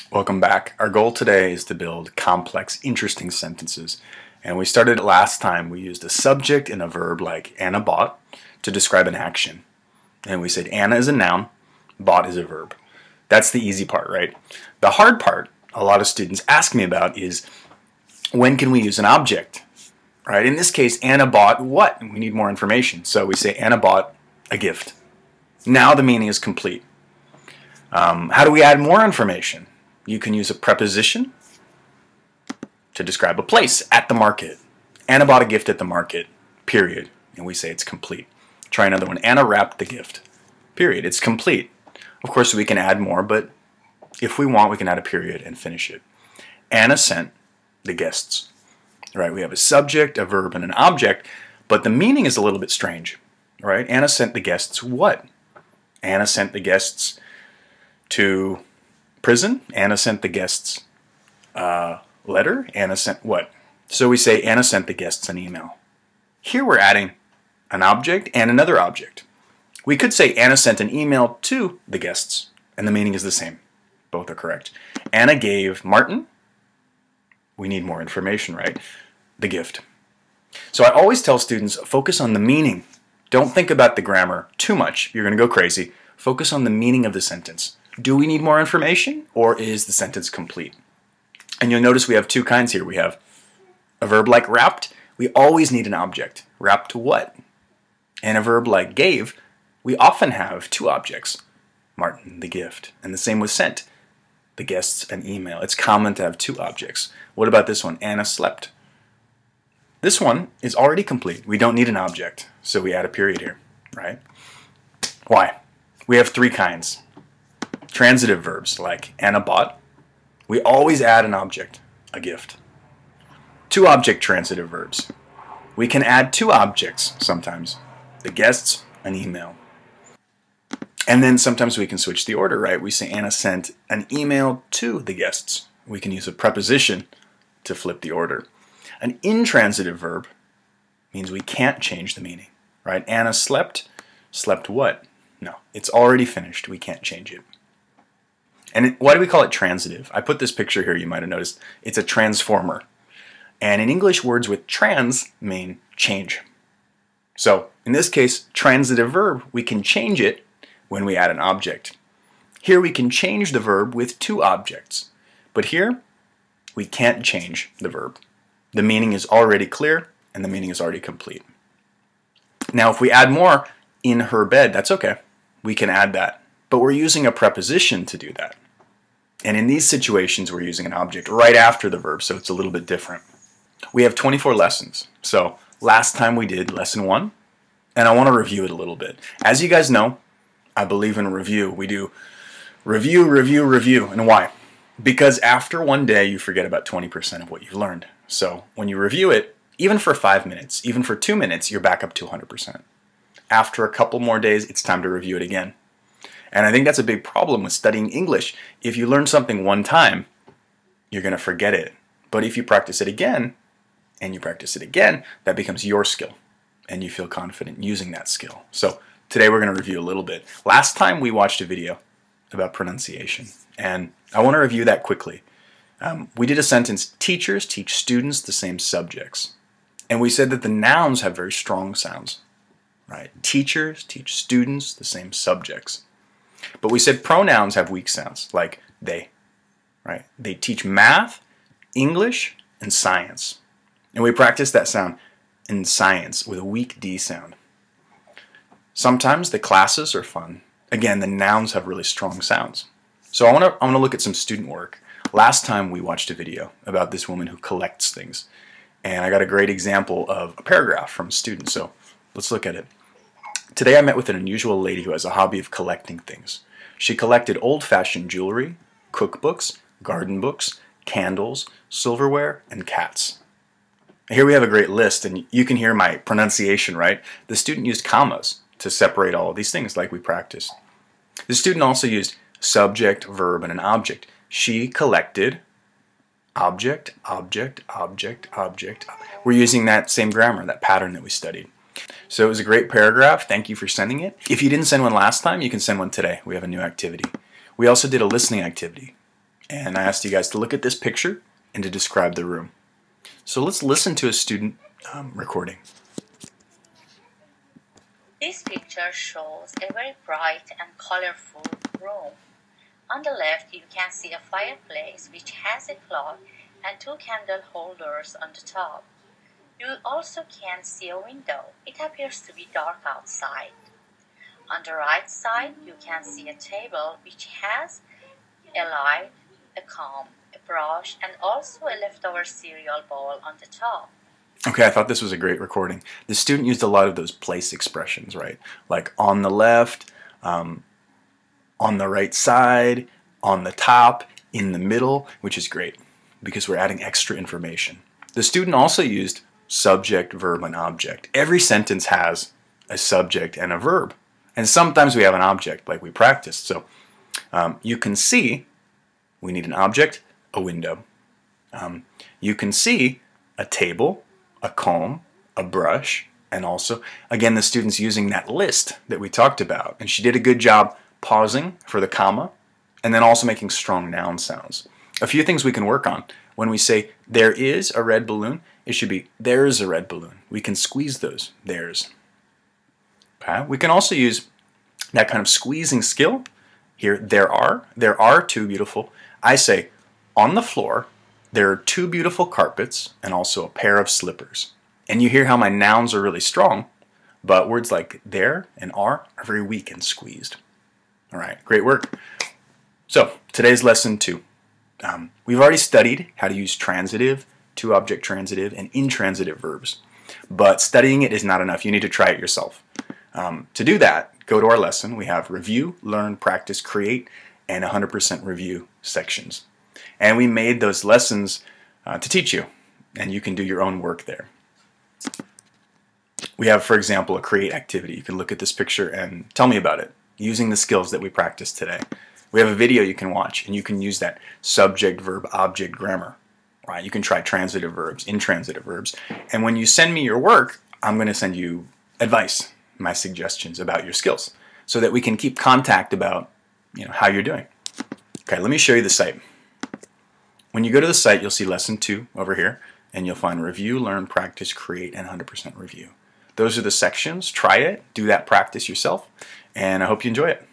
Welcome back. Our goal today is to build complex, interesting sentences. And we started last time. We used a subject and a verb like Anna bought to describe an action. And we said Anna is a noun, bought is a verb. That's the easy part, right? The hard part, a lot of students ask me about, is when can we use an object? Right? In this case, Anna bought what? We need more information. So we say Anna bought a gift. Now the meaning is complete. How do we add more information? You can use a preposition to describe a place at the market. Anna bought a gift at the market, period. And we say it's complete. Try another one. Anna wrapped the gift, period. It's complete. Of course, we can add more, but if we want, we can add a period and finish it. Anna sent the guests. Right? We have a subject, a verb, and an object, but the meaning is a little bit strange. Right? Anna sent the guests what? Anna sent the guests to prison. Anna sent the guests a letter. Anna sent what? So we say Anna sent the guests an email. Here we're adding an object and another object. We could say Anna sent an email to the guests, and the meaning is the same. Both are correct. Anna gave Martin, we need more information, right? The gift. So I always tell students, focus on the meaning. Don't think about the grammar too much. You're going to go crazy. Focus on the meaning of the sentence. Do we need more information, or is the sentence complete? And you'll notice we have two kinds here. We have a verb like wrapped. We always need an object. Wrapped to what? And a verb like gave, we often have two objects. Martin, the gift. And the same with sent. The guests an email. It's common to have two objects. What about this one? Anna slept. This one is already complete. We don't need an object, so we add a period here, right? Why? We have three kinds. Transitive verbs like Anna bought. We always add an object, a gift. Two object transitive verbs. We can add two objects sometimes. The guests, an email. And then sometimes we can switch the order, right? We say Anna sent an email to the guests. We can use a preposition to flip the order. An intransitive verb means we can't change the meaning, right? Anna slept. Slept what? No, it's already finished. We can't change it. And why do we call it transitive? I put this picture here, you might have noticed. It's a transformer. And in English, words with trans mean change. So in this case, transitive verb, we can change it when we add an object. Here we can change the verb with two objects. But here, we can't change the verb. The meaning is already clear, and the meaning is already complete. Now, if we add more, in her bed, that's okay. We can add that. But we're using a preposition to do that. And in these situations, we're using an object right after the verb, so it's a little bit different. We have 24 lessons. So last time we did lesson 1, and I want to review it a little bit. As you guys know, I believe in review. We do review, review, review. And why? Because after one day, you forget about 20% of what you've learned. So when you review it, even for 5 minutes, even for 2 minutes, you're back up to 100%. After a couple more days, it's time to review it again. And I think that's a big problem with studying English. If you learn something one time, you're going to forget it. But if you practice it again, and you practice it again, that becomes your skill. And you feel confident using that skill. So today we're going to review a little bit. Last time we watched a video about pronunciation. And I want to review that quickly. We did a sentence, teachers teach students the same subjects. And we said that the nouns have very strong sounds. Right? Teachers teach students the same subjects. But we said pronouns have weak sounds, like they. Right? They teach math, English, and science. And we practice that sound in science with a weak D sound. Sometimes the classes are fun. Again, the nouns have really strong sounds. So I want to look at some student work. Last time we watched a video about this woman who collects things. And I got a great example of a paragraph from a student. So let's look at it. Today I met with an unusual lady who has a hobby of collecting things. She collected old-fashioned jewelry, cookbooks, garden books, candles, silverware, and cats. Here we have a great list, and you can hear my pronunciation, right? The student used commas to separate all of these things like we practiced. The student also used subject, verb, and an object. She collected object, object, object, object. We're using that same grammar, that pattern that we studied. So it was a great paragraph. Thank you for sending it. If you didn't send one last time, you can send one today. We have a new activity. We also did a listening activity. And I asked you guys to look at this picture and to describe the room. So let's listen to a student recording. This picture shows a very bright and colorful room. On the left, you can see a fireplace which has a clock and two candle holders on the top. You also can see a window. It appears to be dark outside. On the right side, you can see a table which has a light, a comb, a brush, and also a leftover cereal bowl on the top. Okay, I thought this was a great recording. The student used a lot of those place expressions, right? Like on the left, on the right side, on the top, in the middle, which is great because we're adding extra information. The student also used subject, verb, and object. Every sentence has a subject and a verb. And sometimes we have an object like we practiced. So you can see, we need an object, a window. You can see a table, a comb, a brush, and also, again, the student's using that list that we talked about. And she did a good job pausing for the comma, and then also making strong noun sounds. A few things we can work on. When we say, there is a red balloon, it should be, there's a red balloon. We can squeeze those, there's. Okay? We can also use that kind of squeezing skill. Here, there are two beautiful. I say, on the floor, there are two beautiful carpets and also a pair of slippers. And you hear how my nouns are really strong, but words like there and are very weak and squeezed. All right, great work. So, today's lesson 2. We've already studied how to use transitive, two-object transitive, and intransitive verbs. But studying it is not enough. You need to try it yourself. To do that, go to our lesson. We have review, learn, practice, create, and 100% review sections. And we made those lessons to teach you, and you can do your own work there. We have, for example, a create activity. You can look at this picture and tell me about it, using the skills that we practiced today. We have a video you can watch, and you can use that subject, verb, object grammar. Right? You can try transitive verbs, intransitive verbs. And when you send me your work, I'm going to send you advice, my suggestions about your skills, so that we can keep contact about how you're doing. Okay, let me show you the site. When you go to the site, you'll see lesson 2 over here, and you'll find review, learn, practice, create, and 100% review. Those are the sections. Try it, do that practice yourself, and I hope you enjoy it.